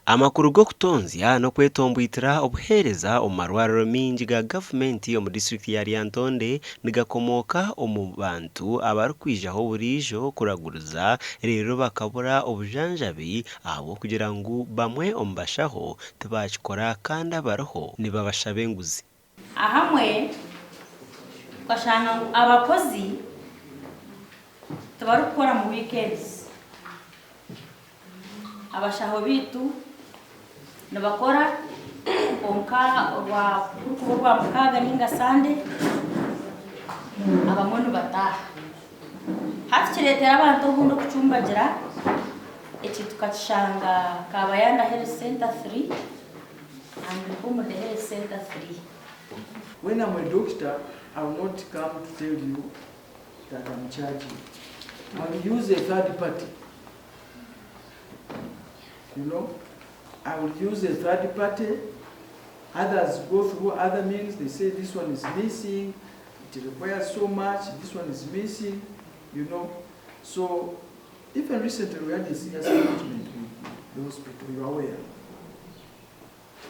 amakuru go kutonzya no kwetombwitira obuhereza omu marwariro mingi ga gavumenti omu district ya Lyantonde nigakomoka omu bantu abarikwijaho burijo kuraguriza rero bakabura obujanjabi abo kugira ngu bamwe omu bashaho tibakikora kandi abariho nibabashaba enguzi. Ahamwe ukashanga abakozi tubarukora mu weekends, abashaho bitu nabakora onka rwa mukaga ninga Sunday abamono bataha hati kiretera abantu obundi kucumbagira eki tukakishanga Kabayanda Health Center 3 and Omuri Health Center 3. When I'm a doctor, I will not come to tell you that I'm charging. I will use a third party. You know, I will use a third party. Others go through other means. They say this one is missing. It requires so much. This one is missing. You know, so even recently we had a serious engagement with the hospital. You are aware.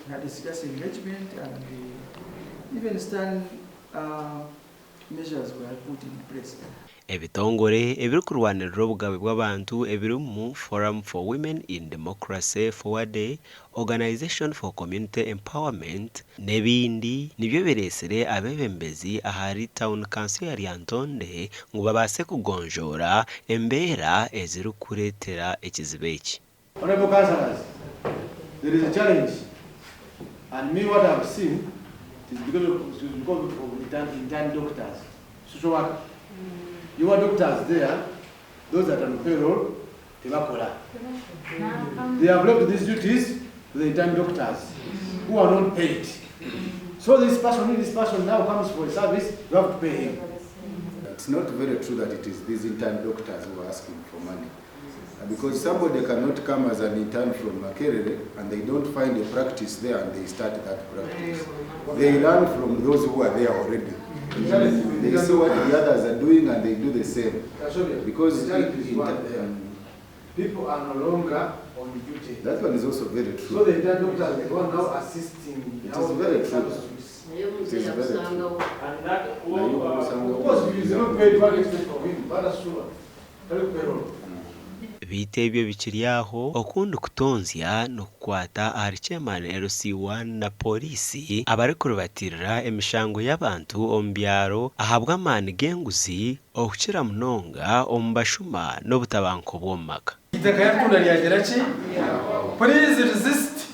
We had a serious engagement and even stand measures were put in place. Ebitongore ebiri kurwanirira obugabe bw'abantu ebiri mu Forum for Women in Democracy Forward, Organization for Community Empowerment n'ebindi nibyo biresire abebembezi ahari Town Council ya Lyantonde ngo babase kugonjora embeera eziri kuretera ekizibe eki. Honorable councillors, there is a challenge, and me what I've seen is because of intern doctors. Social work. You are doctors there, those that are on payroll, they have left these duties to the intern doctors who are not paid. So this person now comes for a service, you have to pay him. It's not very true that it is these intern doctors who are asking for money. Because somebody cannot come as an intern from Makerere and they don't find a practice there and they start that practice. They learn from those who are there already. They see what the others are doing and they do the same. Because people are no longer on duty. That one is also very true. So the intern doctors, they are now assisting. It is very true. It is very true. And that, of course, you don't pay what expect from him, but that's true. Payroll. Bite ebyo bikiri aho okundi kutonzya nokukwata ahari chairman LC1 na polisi abari kurubatirira emishango y'abantu omu byaro ahabwa amaani g'enguzi okukira munonga omu bashuma n'obutabanko bw'omu maka. Itaka yakunda lyagera ki? Please resist.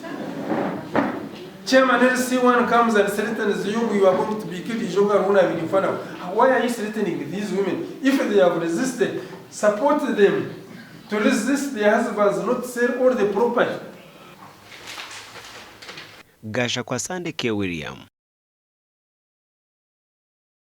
Chairman LC1 comes and threatens you are going to be killed. Why are you threatening these women? If they have resisted, support them. To resist their husbands, not sell all the property. Gasha kwa Sande K. William.